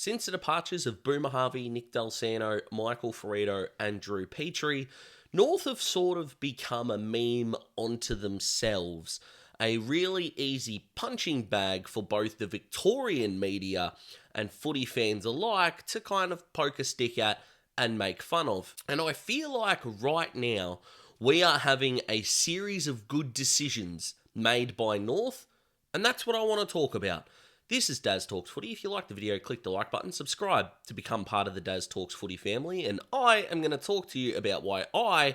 Since the departures of Boomer Harvey, Nick Dalsano, Michael Ferrito and Drew Petrie, North have sort of become a meme onto themselves. A really easy punching bag for both the Victorian media and footy fans alike to kind of poke a stick at and make fun of. And I feel like right now we are having a series of good decisions made by North, and that's what I want to talk about. This is Daz Talks Footy. If you like the video, click the like button, subscribe to become part of the Daz Talks Footy family, and I am going to talk to you about why I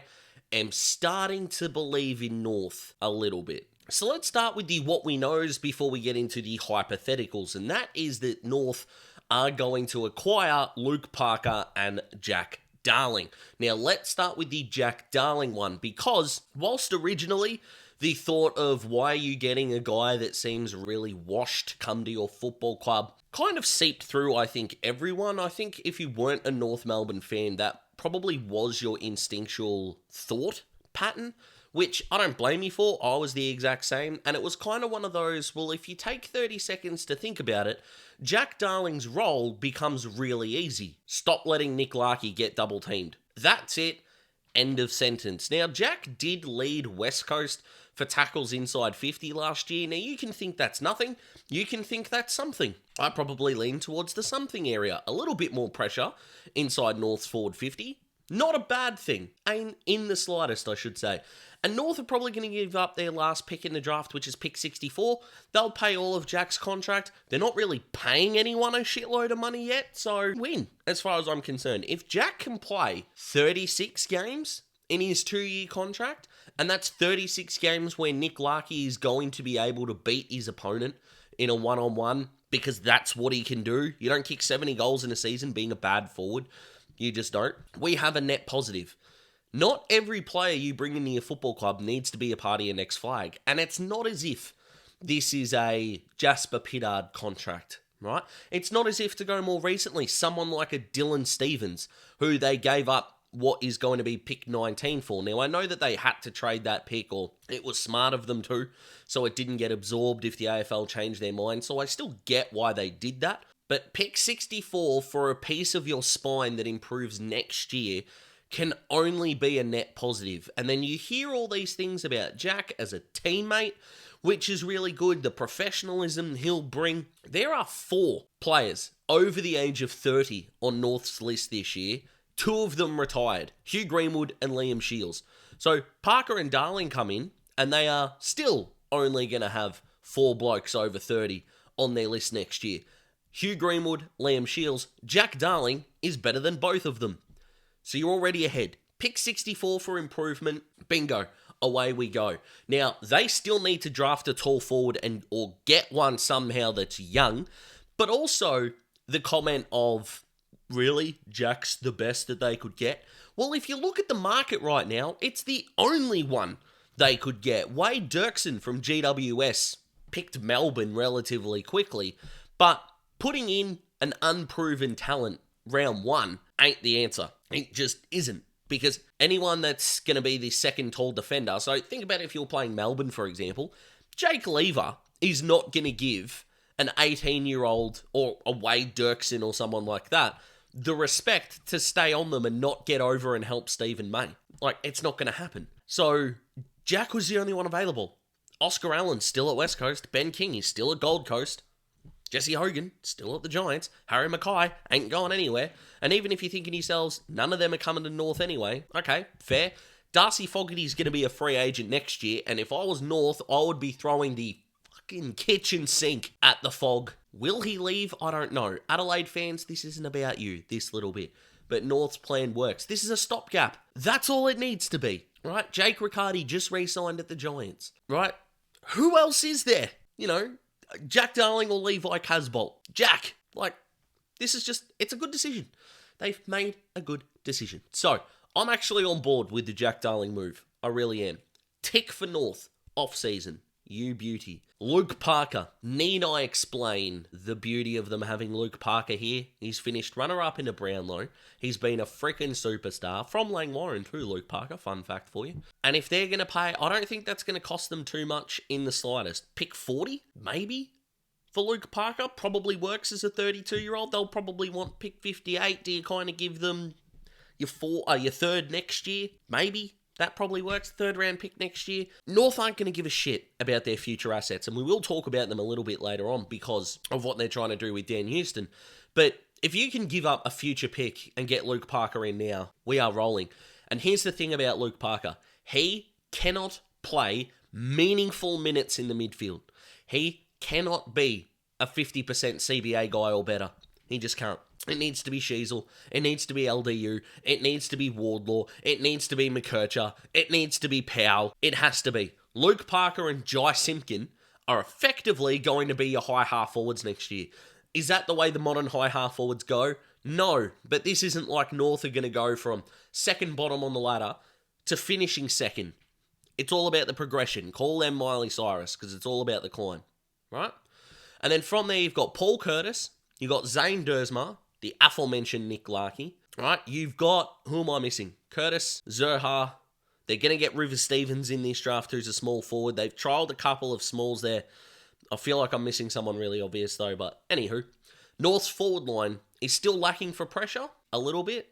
am starting to believe in North a little bit. So let's start with the what we knows before we get into the hypotheticals, and that is that North are going to acquire Luke Parker and Jack Darling. Now let's start with the Jack Darling one, because whilst originally the thought of why are you getting a guy that seems really washed come to your football club kind of seeped through, I think, everyone. I think if you weren't a North Melbourne fan, that probably was your instinctual thought pattern, which I don't blame you for. I was the exact same, and it was kind of one of those, well, if you take 30 seconds to think about it, Jack Darling's role becomes really easy. Stop letting Nick Larkey get double teamed. That's it. End of sentence. Now, Jack did lead West Coast for tackles inside 50 last year. Now, you can think that's nothing. You can think that's something. I probably lean towards the something area. A little bit more pressure inside North's forward 50. Not a bad thing. Ain't in the slightest, I should say. And North are probably going to give up their last pick in the draft, which is pick 64. They'll pay all of Jack's contract. They're not really paying anyone a shitload of money yet, so win, as far as I'm concerned. If Jack can play 36 games in his 2-year contract, and that's 36 games where Nick Larkey is going to be able to beat his opponent in a one-on-one, because that's what he can do. You don't kick 70 goals in a season being a bad forward. You just don't. We have a net positive. Not every player you bring into your football club needs to be a part of your next flag. And it's not as if this is a Jasper Pittard contract, right? It's not as if, to go more recently, someone like a Dylan Stevens, who they gave up what is going to be pick 19 for. Now, I know that they had to trade that pick, or it was smart of them to, so it didn't get absorbed if the AFL changed their mind. So I still get why they did that. But pick 64 for a piece of your spine that improves next year can only be a net positive. And then you hear all these things about Jack as a teammate, which is really good, the professionalism he'll bring. There are 4 players over the age of 30 on North's list this year. 2 of them retired, Hugh Greenwood and Liam Shields. So Parker and Darling come in, and they are still only going to have 4 blokes over 30 on their list next year. Hugh Greenwood, Liam Shields, Jack Darling is better than both of them. So you're already ahead. Pick 64 for improvement. Bingo. Away we go. Now, they still need to draft a tall forward or get one somehow that's young. But also, the comment of, really, Jack's the best that they could get? Well, if you look at the market right now, it's the only one they could get. Wade Dirksen from GWS picked Melbourne relatively quickly. But putting in an unproven talent round 1 ain't the answer. It just isn't. Because anyone that's going to be the second tall defender, so think about if you're playing Melbourne, for example, Jake Lever is not going to give an 18-year-old or a Wade Dirksen or someone like that the respect to stay on them and not get over and help Stephen May. Like, it's not going to happen. So, Jack was the only one available. Oscar Allen's still at West Coast. Ben King is still at Gold Coast. Jesse Hogan, still at the Giants. Harry Mackay ain't going anywhere. And even if you're thinking to yourselves, none of them are coming to North anyway. Okay, fair. Darcy Fogarty's going to be a free agent next year. And if I was North, I would be throwing the fucking kitchen sink at the Fog. Will he leave? I don't know. Adelaide fans, this isn't about you, this little bit. But North's plan works. This is a stopgap. That's all it needs to be. Right? Jake Riccardi just re-signed at the Giants. Right? Who else is there? You know, Jack Darling or Levi Casbolt. Jack, like, this is just, it's a good decision. They've made a good decision. So, I'm actually on board with the Jack Darling move. I really am. Tick for North, off-season. You beauty. Luke Parker. Need I explain the beauty of them having Luke Parker here? He's finished runner-up in a Brownlow. He's been a freaking superstar. From Langwarrin too, Luke Parker. Fun fact for you. And if they're going to pay, I don't think that's going to cost them too much in the slightest. Pick 40? Maybe? for Luke Parker probably works as a 32-year-old. They'll probably want pick 58. Do you kind of give them your third next year? Maybe. That probably works. Third round pick next year. North aren't going to give a shit about their future assets, and we will talk about them a little bit later on because of what they're trying to do with Dan Houston. But if you can give up a future pick and get Luke Parker in now, we are rolling. And here's the thing about Luke Parker. He cannot play meaningful minutes in the midfield. He cannot be a 50% CBA guy or better. He just can't. It needs to be Sheasel. It needs to be LDU. It needs to be Wardlaw. It needs to be McKercher. It needs to be Powell. It has to be. Luke Parker and Jai Simpkin are effectively going to be your high half forwards next year. Is that the way the modern high half forwards go? No, but this isn't like North are going to go from second bottom on the ladder to finishing second. It's all about the progression. Call them Miley Cyrus because it's all about the climb, right? And then from there, you've got Paul Curtis. You've got Zane Dersma, the aforementioned Nick Larkey, right? You've got, who am I missing? Curtis, Zerha. They're going to get Rivers Stevens in this draft, who's a small forward. They've trialled a couple of smalls there. I feel like I'm missing someone really obvious though, but anywho. North's forward line is still lacking for pressure a little bit,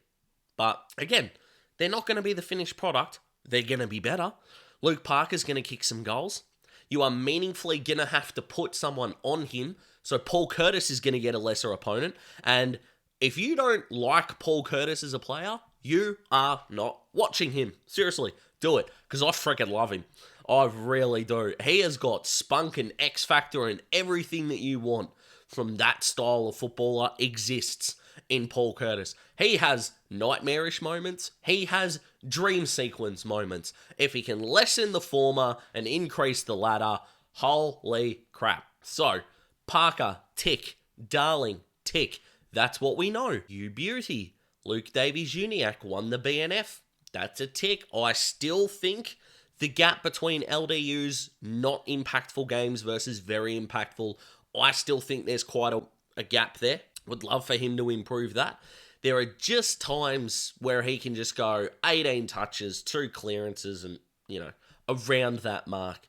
but again, they're not going to be the finished product. They're going to be better. Luke Parker's going to kick some goals. You are meaningfully going to have to put someone on him, so Paul Curtis is going to get a lesser opponent, and if you don't like Paul Curtis as a player, you are not watching him. Seriously, do it, because I freaking love him. I really do. He has got spunk and X factor and everything that you want from that style of footballer exists in Paul Curtis. He has nightmarish moments. He has dream sequence moments. If he can lessen the former and increase the latter, holy crap. So, Parker, tick. Darling, tick. That's what we know. You beauty. Luke Davies-Uniacke won the BNF. That's a tick. I still think the gap between LDU's not impactful games versus very impactful, I still think there's quite a gap there. Would love for him to improve that. There are just times where he can just go 18 touches, 2 clearances, and, around that mark.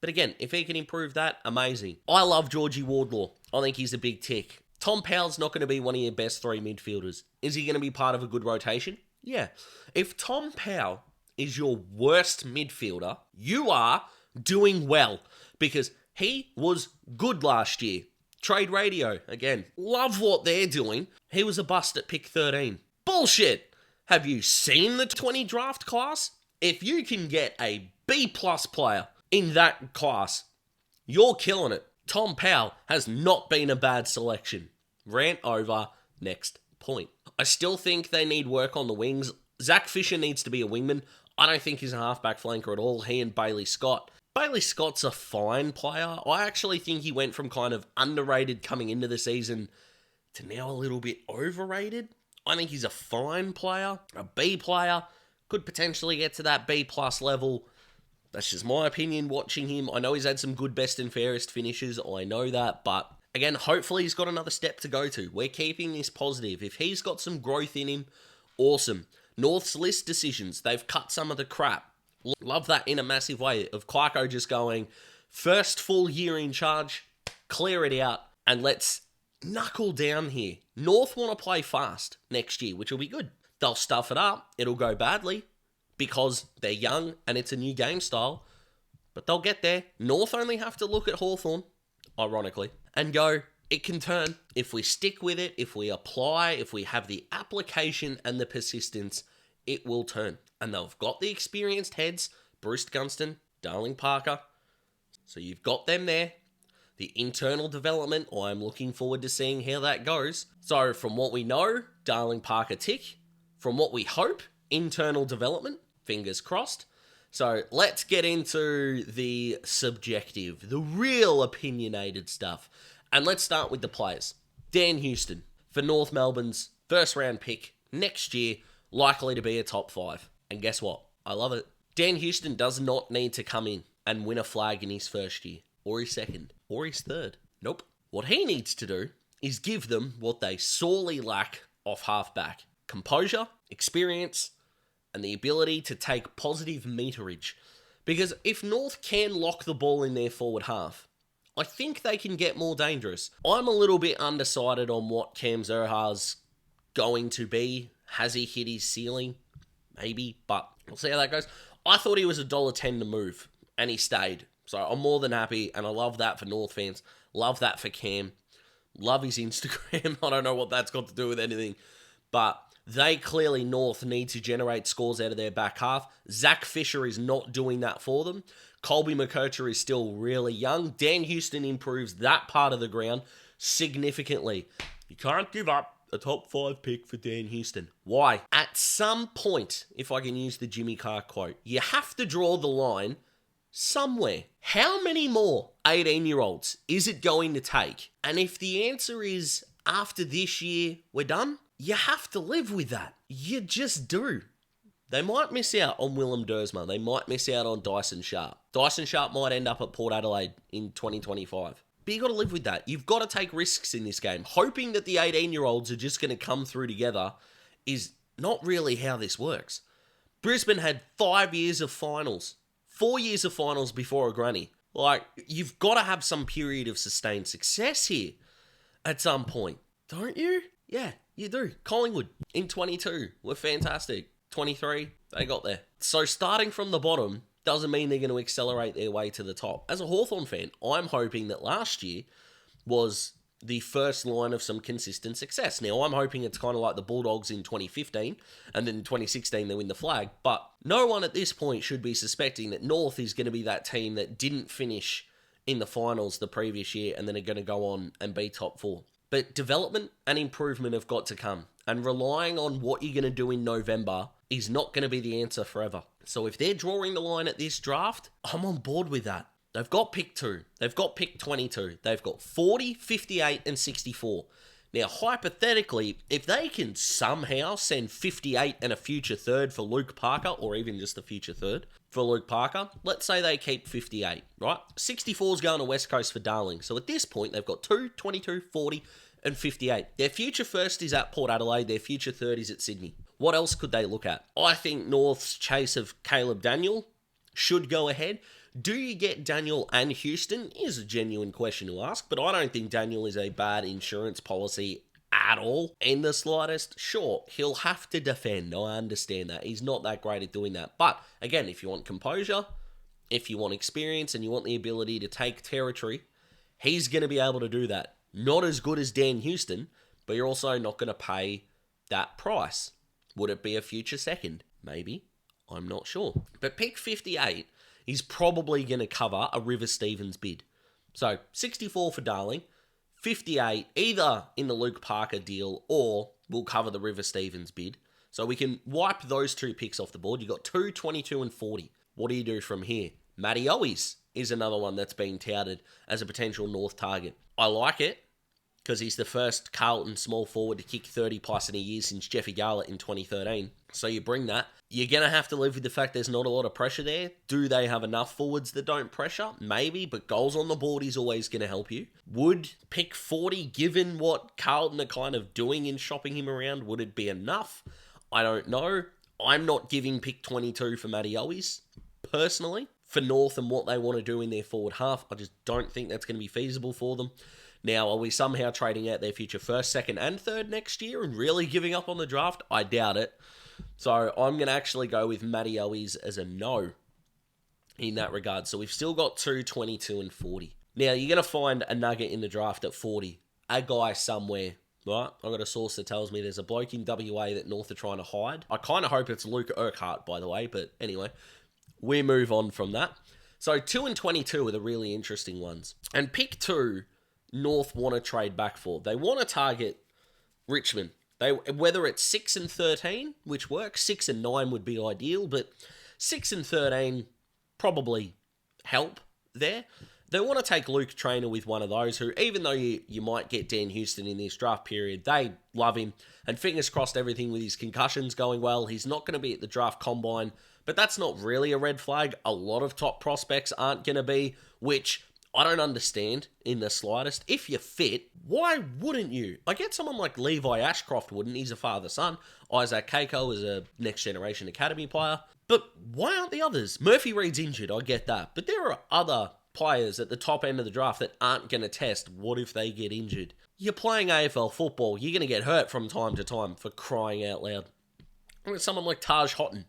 But again, if he can improve that, amazing. I love Georgie Wardlaw. I think he's a big tick. Tom Powell's not going to be one of your best 3 midfielders. Is he going to be part of a good rotation? Yeah. If Tom Powell is your worst midfielder, you are doing well because he was good last year. Trade Radio, again, love what they're doing. He was a bust at pick 13. Bullshit! Have you seen the 20 draft class? If you can get a B+ player in that class, you're killing it. Tom Powell has not been a bad selection. Rant over, next point. I still think they need work on the wings. Zach Fisher needs to be a wingman. I don't think he's a halfback flanker at all. He and Bailey Scott. Bailey Scott's a fine player. I actually think he went from kind of underrated coming into the season to now a little bit overrated. I think he's a fine player, a B player. Could potentially get to that B+ level. That's just my opinion watching him. I know he's had some good best and fairest finishes. I know that, but again, hopefully he's got another step to go to. We're keeping this positive. If he's got some growth in him, awesome. North's list decisions, they've cut some of the crap. Love that in a massive way of Clarko just going, first full year in charge, clear it out, and let's knuckle down here. North want to play fast next year, which will be good. They'll stuff it up. It'll go badly because they're young and it's a new game style, but they'll get there. North only have to look at Hawthorn, ironically, and go, it can turn. If we stick with it, if we apply, if we have the application and the persistence, it will turn. And they've got the experienced heads, Bruce Gunston, Darling Parker. So you've got them there. The internal development, I'm looking forward to seeing how that goes. So from what we know, Darling Parker tick. From what we hope, internal development, fingers crossed. So let's get into the subjective, the real opinionated stuff. And let's start with the players. Dan Houston, for North Melbourne's first round pick next year, likely to be a top 5. And guess what? I love it. Dan Houston does not need to come in and win a flag in his first year, or his second, or his third. Nope. What he needs to do is give them what they sorely lack off halfback. Composure, experience, and the ability to take positive meterage. Because if North can lock the ball in their forward half, I think they can get more dangerous. I'm a little bit undecided on what Cam Zerha's going to be. Has he hit his ceiling? Maybe, but we'll see how that goes. I thought he was $1.10 to move, and he stayed. So I'm more than happy, and I love that for North fans. Love that for Cam. Love his Instagram. I don't know what that's got to do with anything, but they clearly, North, need to generate scores out of their back half. Zach Fisher is not doing that for them. Colby McCurcher is still really young. Dan Houston improves that part of the ground significantly. You can't give up a top 5 pick for Dan Houston. Why? At some point, if I can use the Jimmy Carr quote, you have to draw the line somewhere. How many more 18-year-olds is it going to take? And if the answer is after this year, we're done, you have to live with that. You just do. They might miss out on Willem Dersma. They might miss out on Dyson Sharp. Dyson Sharp might end up at Port Adelaide in 2025. But you got to live with that. You've got to take risks in this game. Hoping that the 18-year-olds are just going to come through together is not really how this works. Brisbane had 5 years of finals. 4 years of finals before a granny. Like, you've got to have some period of sustained success here at some point. Don't you? Yeah, you do. Collingwood in 22 were fantastic. 23, they got there. So starting from the bottom doesn't mean they're going to accelerate their way to the top. As a Hawthorn fan, I'm hoping that last year was the first line of some consistent success. Now, I'm hoping it's kind of like the Bulldogs in 2015, and then in 2016 they win the flag. But no one at this point should be suspecting that North is going to be that team that didn't finish in the finals the previous year and then are going to go on and be top 4. But development and improvement have got to come. And relying on what you're going to do in November is not going to be the answer forever. So if they're drawing the line at this draft, I'm on board with that. They've got pick 2. They've got pick 22. They've got 40, 58, and 64. Now, hypothetically, if they can somehow send 58 and a future third for Luke Parker, or even just a future third for Luke Parker, let's say they keep 58, right? 64 is going to West Coast for Darling. So at this point, they've got 2, 22, 40, and 58. Their future first is at Port Adelaide. Their future third is at Sydney. What else could they look at? I think North's chase of Caleb Daniel should go ahead. Do you get Daniel and Houston is a genuine question to ask, but I don't think Daniel is a bad insurance policy at all in the slightest. Sure, he'll have to defend. I understand that. He's not that great at doing that. But again, if you want composure, if you want experience, and you want the ability to take territory, he's going to be able to do that. Not as good as Dan Houston, but you're also not going to pay that price. Would it be a future second? Maybe. I'm not sure. But pick 58 is probably going to cover a River Stevens bid. So 64 for Darling, 58 either in the Luke Parker deal or we'll cover the River Stevens bid. So we can wipe those 2 picks off the board. You've got 2, 22, and 40. What do you do from here? Matty Owies is another one that's being touted as a potential North target. I like it because he's the first Carlton small forward to kick 30 plus in a year since Jeffy Garlett in 2013. So you bring that. You're going to have to live with the fact there's not a lot of pressure there. Do they have enough forwards that don't pressure? Maybe, but goals on the board is always going to help you. Would pick 40, given what Carlton are kind of doing in shopping him around, would it be enough? I don't know. I'm not giving pick 22 for Matty Owies, personally, for North and what they want to do in their forward half. I just don't think that's going to be feasible for them. Now, are we somehow trading out their future first, second, and third next year and really giving up on the draft? I doubt it. So I'm going to actually go with Matty Owies as a no in that regard. So we've still got 2, 22, and 40. Now, you're going to find a nugget in the draft at 40. A guy somewhere, right? I've got a source that tells me there's a bloke in WA that North are trying to hide. I kind of hope it's Luke Urquhart, by the way. But anyway, we move on from that. So 2 and 22 are the really interesting ones. And pick 2... North want to trade back for. They want to target Richmond. Whether it's 6 and 13, which works, 6 and 9 would be ideal, but 6 and 13 probably help there. They want to take Luke Traynor with one of those who, even though you might get Dan Houston in this draft period, they love him. And fingers crossed everything with his concussions going well. He's not going to be at the draft combine, but that's not really a red flag. A lot of top prospects aren't going to be, which I don't understand in the slightest. If you're fit, why wouldn't you? I get someone like Levi Ashcroft wouldn't. He's a father-son. Isaac Keiko is a next-generation academy player. But why aren't the others? Murphy Reed's injured, I get that. But there are other players at the top end of the draft that aren't going to test. What if they get injured? You're playing AFL football. You're going to get hurt from time to time, for crying out loud. Look at someone like Taj Houghton,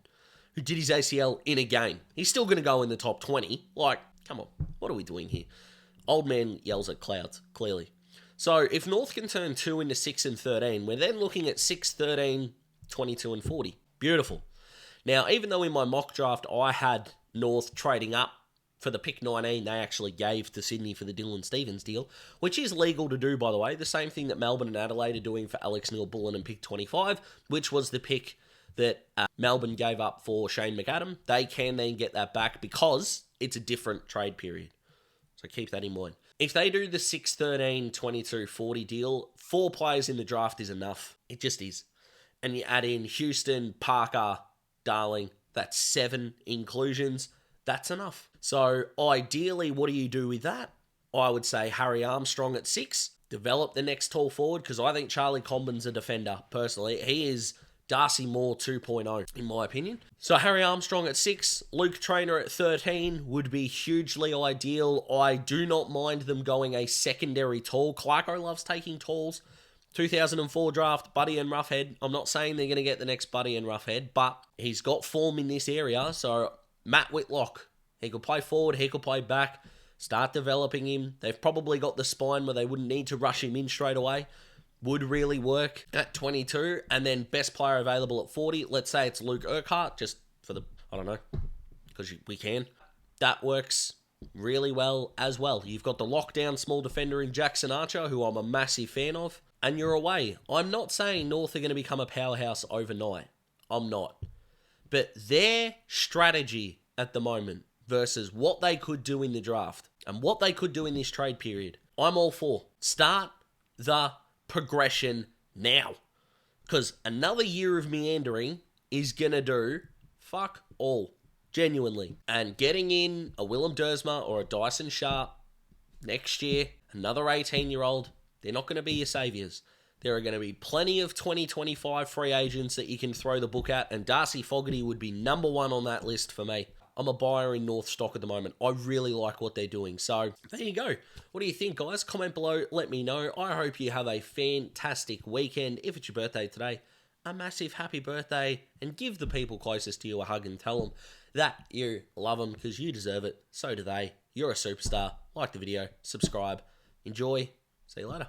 who did his ACL in a game. He's still going to go in the top 20. Like, come on, what are we doing here? Old man yells at clouds, clearly. So if North can turn 2 into 6 and 13, we're then looking at 6, 13, 22 and 40. Beautiful. Now, even though in my mock draft I had North trading up for the pick 19 they actually gave to Sydney for the Dylan Stephens deal, which is legal to do, by the way. The same thing that Melbourne and Adelaide are doing for Alex Neil-Bullen and pick 25, which was the pick that Melbourne gave up for Shane McAdam. They can then get that back because it's a different trade period. So keep that in mind. If they do the 6, 13, 22, 40 deal, 4 players in the draft is enough. It just is. And you add in Houston, Parker, Darling, that's 7 inclusions. That's enough. So ideally, what do you do with that? I would say Harry Armstrong at 6. Develop the next tall forward, because I think Charlie Combin's a defender, personally. He is Darcy Moore 2.0, in my opinion. So Harry Armstrong at 6, Luke Traynor at 13 would be hugely ideal. I do not mind them going a secondary tall. Clarko loves taking talls. 2004 draft, Buddy and Roughhead. I'm not saying they're going to get the next Buddy and Roughhead, but he's got form in this area. So Matt Whitlock, he could play forward, he could play back. Start developing him. They've probably got the spine where they wouldn't need to rush him in straight away. Would really work at 22, and then best player available at 40. Let's say it's Luke Urquhart, just for the, I don't know, because we can. That works really well as well. You've got the lockdown small defender in Jackson Archer, who I'm a massive fan of, and you're away. I'm not saying North are going to become a powerhouse overnight. I'm not. But their strategy at the moment versus what they could do in the draft and what they could do in this trade period, I'm all for. Start the progression now, because another year of meandering is gonna do fuck all, genuinely. And getting in a Willem Dersma or a Dyson Sharp next year, another 18-year-old, they're not going to be your saviours. There are going to be plenty of 2025 free agents that you can throw the book at, and Darcy Fogarty would be number 1 on that list for me. I'm a buyer in North stock at the moment. I really like what they're doing. So, there you go. What do you think, guys? Comment below. Let me know. I hope you have a fantastic weekend. If it's your birthday today, a massive happy birthday. And give the people closest to you a hug and tell them that you love them, because you deserve it. So do they. You're a superstar. Like the video. Subscribe. Enjoy. See you later.